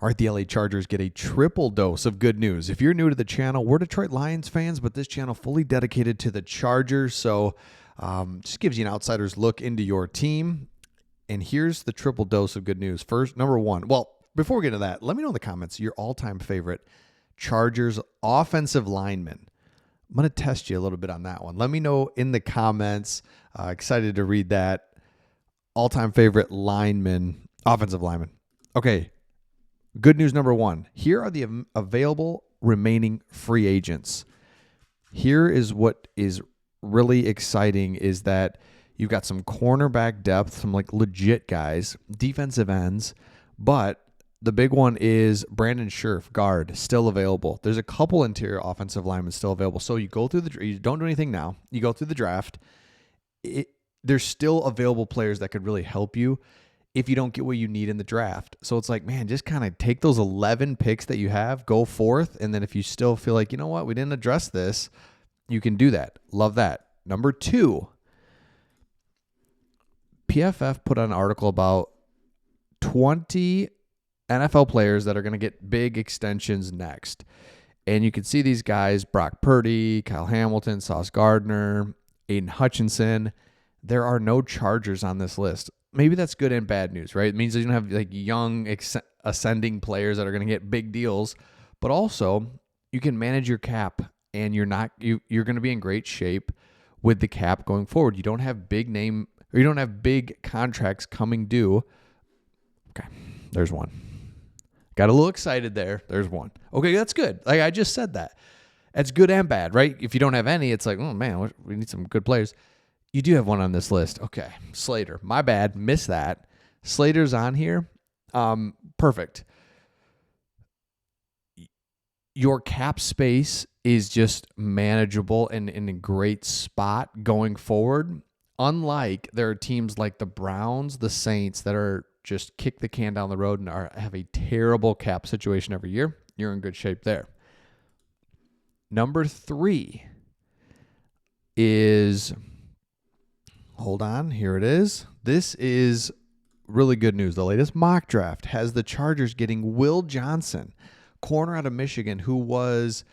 All right, the LA Chargers get a triple dose of good news. If you're new to the channel, we're Detroit Lions fans, but this channel fully dedicated to the Chargers. So just gives you an outsider's look into your team. And here's the triple dose of good news. First, number one. Well, before we get into that, let me know in the comments your all-time favorite Chargers offensive lineman. I'm going to test you a little bit on that one. Let me know in the comments. Excited to read that. All-time favorite lineman, offensive lineman. Okay. Good news number one. Here are the available remaining free agents. Here is what is really exciting is that you've got some cornerback depth, some like legit guys, defensive ends, but the big one is Brandon Scherf, guard, still available. There's a couple interior offensive linemen still available. So you go through you don't do anything now. You go through the draft. There's still available players that could really help you if you don't get what you need in the draft. So it's like, man, just kind of take those 11 picks that you have, go forth, and then if you still feel like, you know what, we didn't address this, you can do that. Love that. Number two, PFF put out an article about 20 NFL players that are going to get big extensions next. And you can see these guys, Brock Purdy, Kyle Hamilton, Sauce Gardner, Aiden Hutchinson. There are no Chargers on this list. Maybe that's good and bad news, right? It means that you don't have like young ascending players that are going to get big deals, but also you can manage your cap and you're going to be in great shape with the cap going forward. You don't have you don't have big contracts coming due. Okay, there's one. Got a little excited there. There's one. Okay, that's good. Like I just said that. That's good and bad, right? If you don't have any, it's like, oh man, we need some good players. You do have one on this list. Okay, Slater. My bad. Missed that. Slater's on here. Perfect. Your cap space is just manageable and in a great spot going forward. Unlike there are teams like the Browns, the Saints that are just kick the can down the road and have a terrible cap situation every year. You're in good shape there. Number three is... Hold on. Here it is. This is really good news. The latest mock draft has the Chargers getting Will Johnson, corner out of Michigan, who was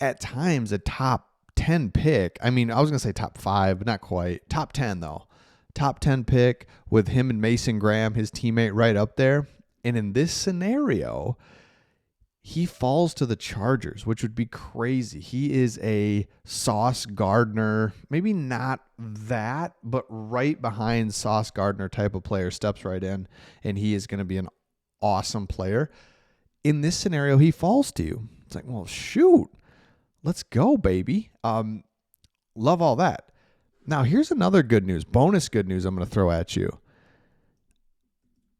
at times a top 10 pick. I mean, I was going to say top 5, but not quite. Top 10, though. Top 10 pick with him and Mason Graham, his teammate, right up there. And in this scenario, he falls to the Chargers, which would be crazy. He is a Sauce Gardner, maybe not that, but right behind Sauce Gardner type of player, steps right in, and he is going to be an awesome player. In this scenario, he falls to you. It's like, well, shoot, let's go, baby. Love all that. Now, here's another good news, bonus good news I'm going to throw at you.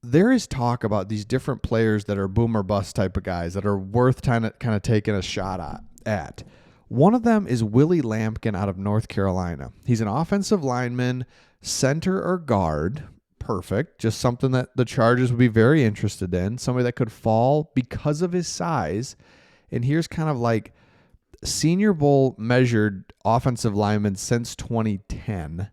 There is talk about these different players that are boom or bust type of guys that are worth kind of taking a shot at. One of them is Willie Lampkin out of North Carolina. He's an offensive lineman, center or guard. Perfect. Just something that the Chargers would be very interested in. Somebody that could fall because of his size. And here's kind of like Senior Bowl measured offensive linemen since 2010.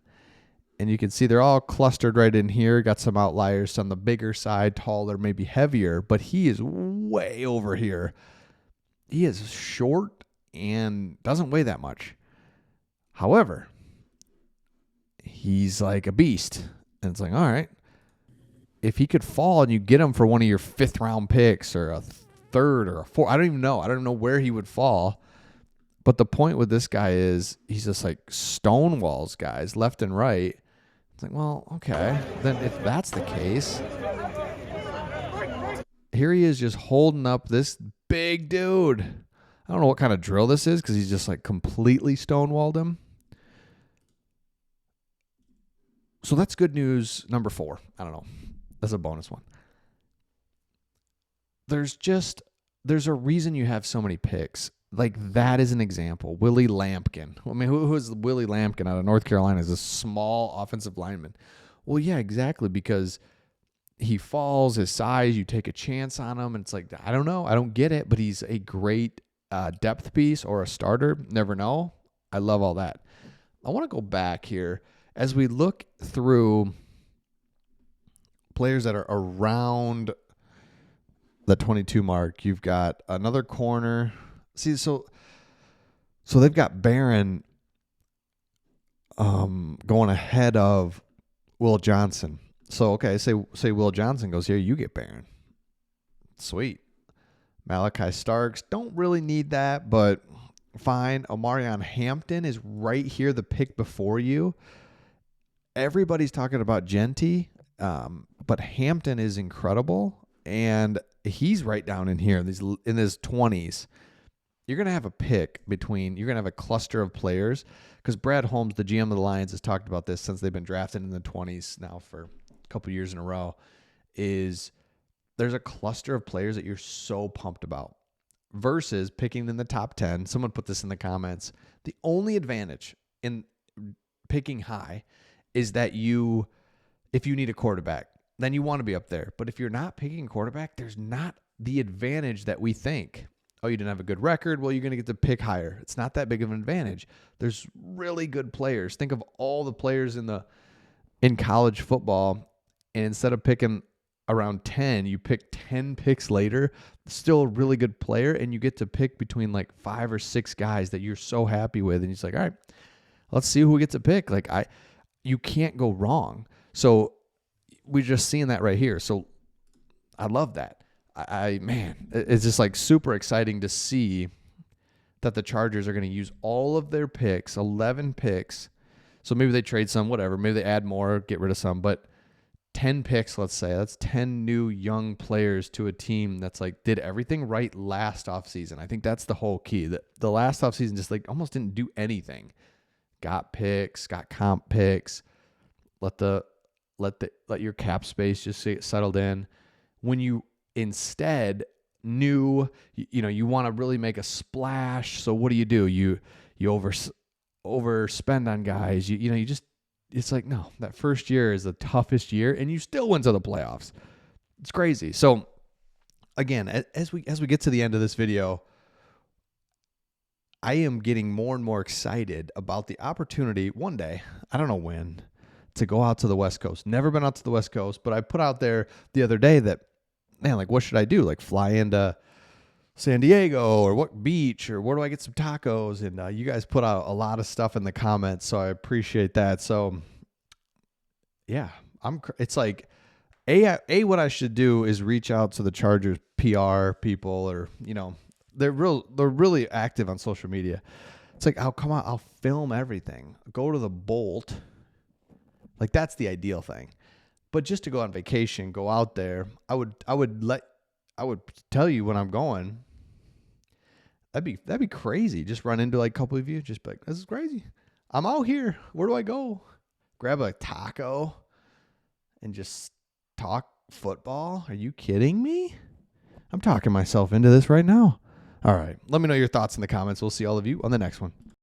And you can see they're all clustered right in here. Got some outliers on the bigger side, taller, maybe heavier, but he is way over here. He is short and doesn't weigh that much. However, he's like a beast. And it's like, all right, if he could fall and you get him for one of your 5th round picks or a 3rd or a 4th, I don't even know. I don't know where he would fall. But the point with this guy is he's just like stonewalls guys left and right. It's like, well, okay. Then if that's the case, here he is just holding up this big dude. I don't know what kind of drill this is because he's just like completely stonewalled him. So that's good news number 4. I don't know. That's a bonus one. There's a reason you have so many picks. Like that is an example. Willie Lampkin. I mean, who is Willie Lampkin out of North Carolina? Is a small offensive lineman. Well, yeah, exactly. Because he falls, his size, you take a chance on him. And it's like, I don't know. I don't get it. But he's a great depth piece or a starter. Never know. I love all that. I want to go back here as we look through players that are around the 22 mark, you've got another corner. See, so they've got Barron going ahead of Will Johnson. So okay, say Will Johnson goes here, you get Barron. Sweet. Malachi Starks, don't really need that, but fine. Omarion Hampton is right here, the pick before you. Everybody's talking about Genty, but Hampton is incredible, and he's right down in here in his 20s. You're going to have a pick between, you're going to have a cluster of players, because Brad Holmes, the GM of the Lions, has talked about this since they've been drafted in the 20s now for a couple years in a row, is there's a cluster of players that you're so pumped about versus picking in the top 10. Someone put this in the comments. The only advantage in picking high is that if you need a quarterback, then you want to be up there. But if you're not picking a quarterback, there's not the advantage that we think. Oh, you didn't have a good record? Well, you're going to get to pick higher. It's not that big of an advantage. There's really good players. Think of all the players in college football, and instead of picking around 10, you pick 10 picks later, still a really good player, and you get to pick between like 5 or 6 guys that you're so happy with, and you're just like, all right, let's see who we get to pick. Like you can't go wrong. So we're just seeing that right here. So I love that. Man, it's just like super exciting to see that the Chargers are going to use all of their picks, 11 picks. So maybe they trade some, whatever. Maybe they add more, get rid of some, but 10 picks, let's say. That's 10 new young players to a team that's like did everything right last offseason. I think that's the whole key. The last offseason just like almost didn't do anything. Got picks, got comp picks. Let your cap space just get settled in. When you instead knew, you want to really make a splash, so what do? You overspend on guys. You just, it's like, no, that first year is the toughest year, and you still went to the playoffs. It's crazy. So again, as we get to the end of this video, I am getting more and more excited about the opportunity one day, I don't know when, to go out to the West Coast. Never been out to the West Coast, but I put out there the other day that, man, like, what should I do? Like, fly into San Diego, or what beach, or where do I get some tacos? And you guys put out a lot of stuff in the comments, so I appreciate that. So yeah, it's like, what I should do is reach out to the Chargers PR people, or, they're really active on social media. It's like, oh, come on, I'll film everything. Go to the Bolt. Like, that's the ideal thing. But just to go on vacation, go out there, I would tell you when I'm going. That'd be crazy. Just run into like a couple of you, just be like, this is crazy. I'm out here. Where do I go? Grab a taco and just talk football? Are you kidding me? I'm talking myself into this right now. All right. Let me know your thoughts in the comments. We'll see all of you on the next one.